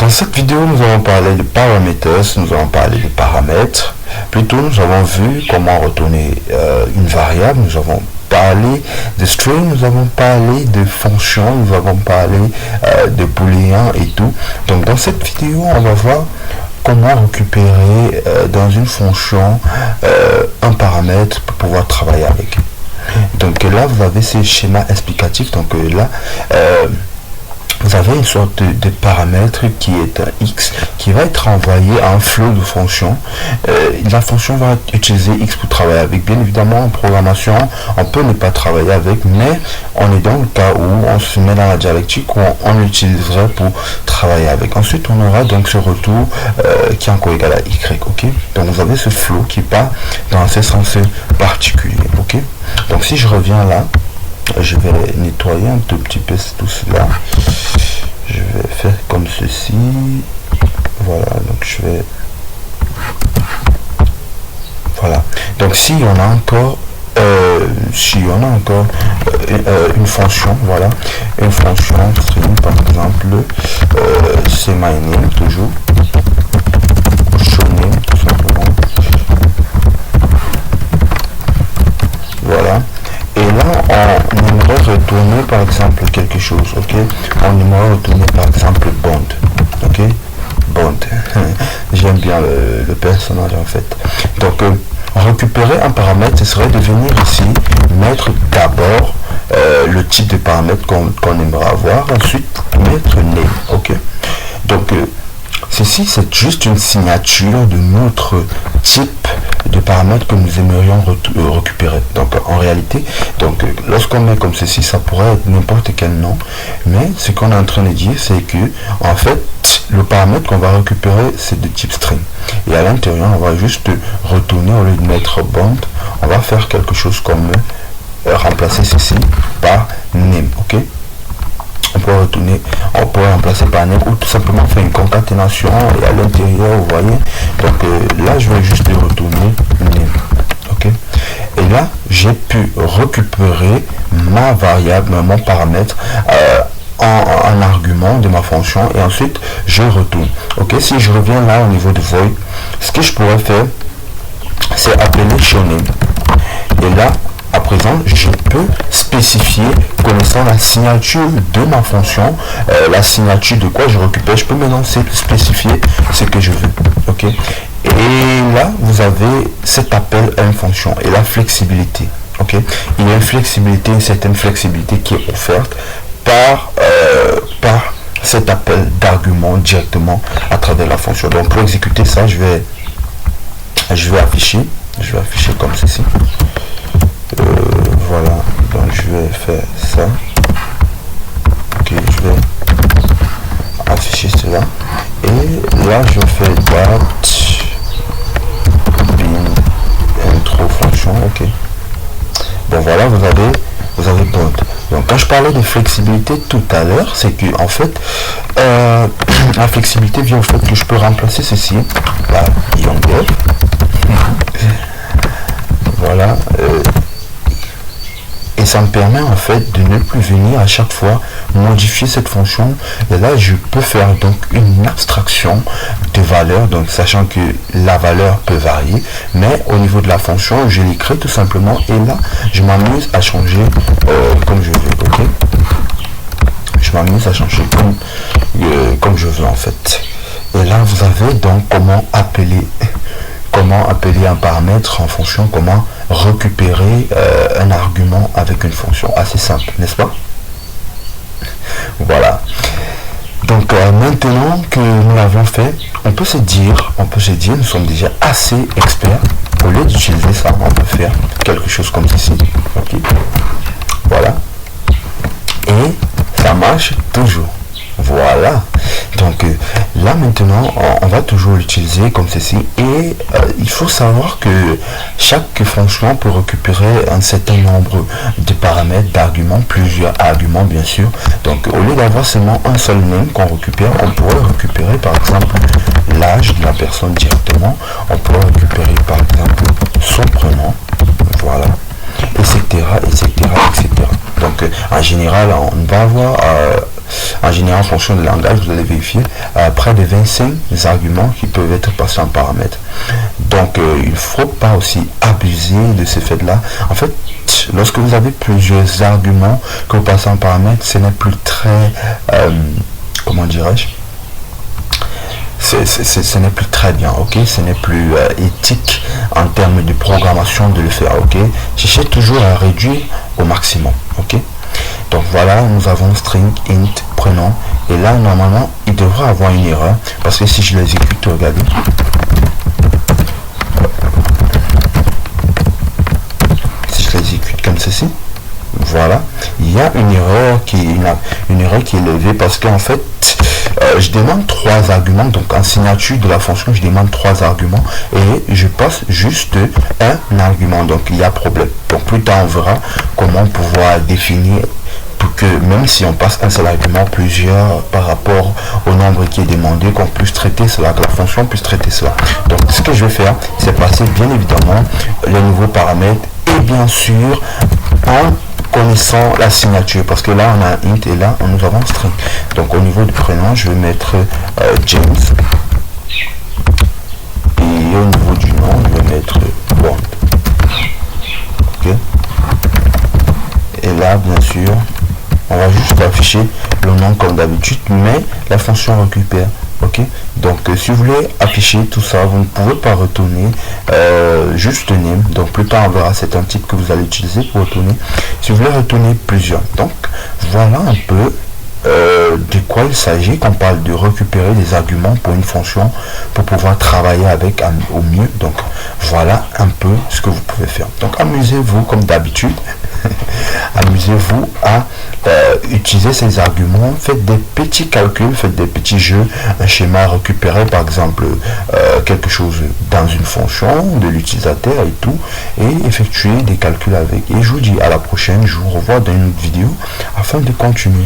Dans cette vidéo, nous allons parler de parameters, nous allons parler de paramètres. Plutôt, nous avons vu comment retourner une variable, nous avons parlé de string, nous avons parlé de fonctions, nous avons parlé de booléens et tout. Donc, dans cette vidéo, on va voir comment récupérer dans une fonction un paramètre pour pouvoir travailler avec. Donc là, vous avez ce schéma explicatif. Donc là, vous avez une sorte de paramètre qui est un x qui va être envoyé à un flot de fonctions. La fonction va utiliser x pour travailler avec. Bien évidemment, en programmation, on peut ne pas travailler avec, mais on est dans le cas où on se met dans la dialectique où on l'utiliserait pour travailler avec. Ensuite, on aura donc ce retour qui est encore égal à y. Ok, donc vous avez ce flot qui part dans ce sens particulier. Ok, donc si je reviens là, je vais nettoyer un tout petit peu tout cela. Je vais faire comme ceci. Voilà, donc je vais... Voilà. Donc si on a encore... une fonction, voilà. Une fonction string, par exemple, c'est my name, toujours. Show name, tout simplement. Voilà. Et là, on aimerait retourner par exemple quelque chose, ok? On aimerait retourner par exemple bond, ok? Bond. J'aime bien le personnage en fait. Donc, récupérer un paramètre, ce serait de venir ici, mettre d'abord le type de paramètre qu'on aimerait avoir, ensuite mettre name, ok? Donc, ceci, c'est juste une signature de notre type de paramètres que nous aimerions récupérer. Donc en réalité, donc lorsqu'on met comme ceci, ça pourrait être n'importe quel nom, mais ce qu'on est en train de dire, c'est que en fait le paramètre qu'on va récupérer, c'est de type string, et à l'intérieur on va juste retourner, au lieu de mettre bond, on va faire quelque chose comme remplacer ceci par name. Ok, on peut retourner, on peut remplacer par name ou tout simplement faire une concaténation, et à l'intérieur vous voyez, donc là je vais juste retourner name. Ok, et là j'ai pu récupérer ma variable, mon paramètre en argument de ma fonction, et ensuite je retourne. Ok, si je reviens là au niveau de void, ce que je pourrais faire, c'est appeler show name, et là à présent, je peux spécifier, connaissant la signature de ma fonction, la signature de quoi je récupère. Je peux maintenant spécifier ce que je veux. Ok. Et là, vous avez cet appel à une fonction et la flexibilité. Ok. Il y a une flexibilité, une certaine flexibilité qui est offerte par cet appel d'argument directement à travers la fonction. Donc pour exécuter ça, je vais afficher comme ceci. Voilà, donc je vais faire ça. Ok, je vais afficher cela, et là je fais date bin intro fonction. Ok, bon voilà, vous avez bond. Donc quand je parlais de flexibilité tout à l'heure, c'est que en fait la flexibilité vient au fait que je peux remplacer ceci par younger. Voilà, et ça me permet en fait de ne plus venir à chaque fois modifier cette fonction, et là je peux faire donc une abstraction de valeur, donc sachant que la valeur peut varier, mais au niveau de la fonction je l'écris tout simplement, et là je m'amuse à changer comme je veux. Ok, je m'amuse à changer comme je veux en fait. Et là vous avez donc comment appeler un paramètre en fonction, comment récupérer un argument avec une fonction. Assez simple, n'est-ce pas? Voilà. Donc maintenant que nous l'avons fait, on peut se dire, nous sommes déjà assez experts. Au lieu d'utiliser ça, on peut faire quelque chose comme ceci. Okay. Voilà. Et ça marche toujours. Voilà, donc là maintenant on va toujours l'utiliser comme ceci, et il faut savoir que chaque fonction peut récupérer un certain nombre de paramètres, d'arguments, plusieurs arguments bien sûr. Donc au lieu d'avoir seulement un seul name qu'on récupère, on pourrait récupérer par exemple l'âge de la personne directement, on pourrait récupérer par exemple son prénom, voilà, etc. Donc en général on va avoir En général, en fonction du langage, vous allez vérifier près de 25 arguments qui peuvent être passés en paramètre. Donc, il ne faut pas aussi abuser de ce fait-là. En fait, lorsque vous avez plusieurs arguments que vous passez en paramètre, ce n'est plus très, comment dirais-je, ce n'est plus très bien, ok, ce n'est plus éthique en termes de programmation de le faire, ok. Cherchez toujours à réduire au maximum, ok. Donc voilà, nous avons string int prénom, et là normalement il devrait avoir une erreur parce que si je l'exécute, regardez, si je l'exécute comme ceci, voilà, il y a une erreur qui est élevée parce qu'en fait je demande 3 arguments. Donc en signature de la fonction, je demande 3 arguments et je passe juste un argument. Donc il y a problème. Donc plus tard on verra comment pouvoir définir pour que même si on passe un seul argument, plusieurs par rapport au nombre qui est demandé, qu'on puisse traiter cela, que la fonction puisse traiter cela. Donc ce que je vais faire, c'est passer bien évidemment les nouveaux paramètres et bien sûr en connaissant la signature, parce que là on a int et là nous avons string. Donc au niveau du prénom, je vais mettre James, et au niveau du nom, je vais mettre Bond. Ok, et là bien sûr on va juste afficher le nom comme d'habitude, mais la fonction récupère. Ok, donc si vous voulez afficher tout ça, vous ne pouvez pas retourner juste name. Donc plus tard on verra, c'est un type que vous allez utiliser pour retourner si vous voulez retourner plusieurs. Donc voilà un peu de quoi il s'agit quand on parle de récupérer des arguments pour une fonction pour pouvoir travailler avec au mieux. Donc voilà un peu ce que vous pouvez faire. Donc amusez-vous comme d'habitude. Amusez-vous à utiliser ces arguments, faites des petits calculs, faites des petits jeux, un schéma récupéré par exemple quelque chose dans une fonction de l'utilisateur et tout, et effectuez des calculs avec. Et je vous dis à la prochaine, je vous revois dans une autre vidéo afin de continuer.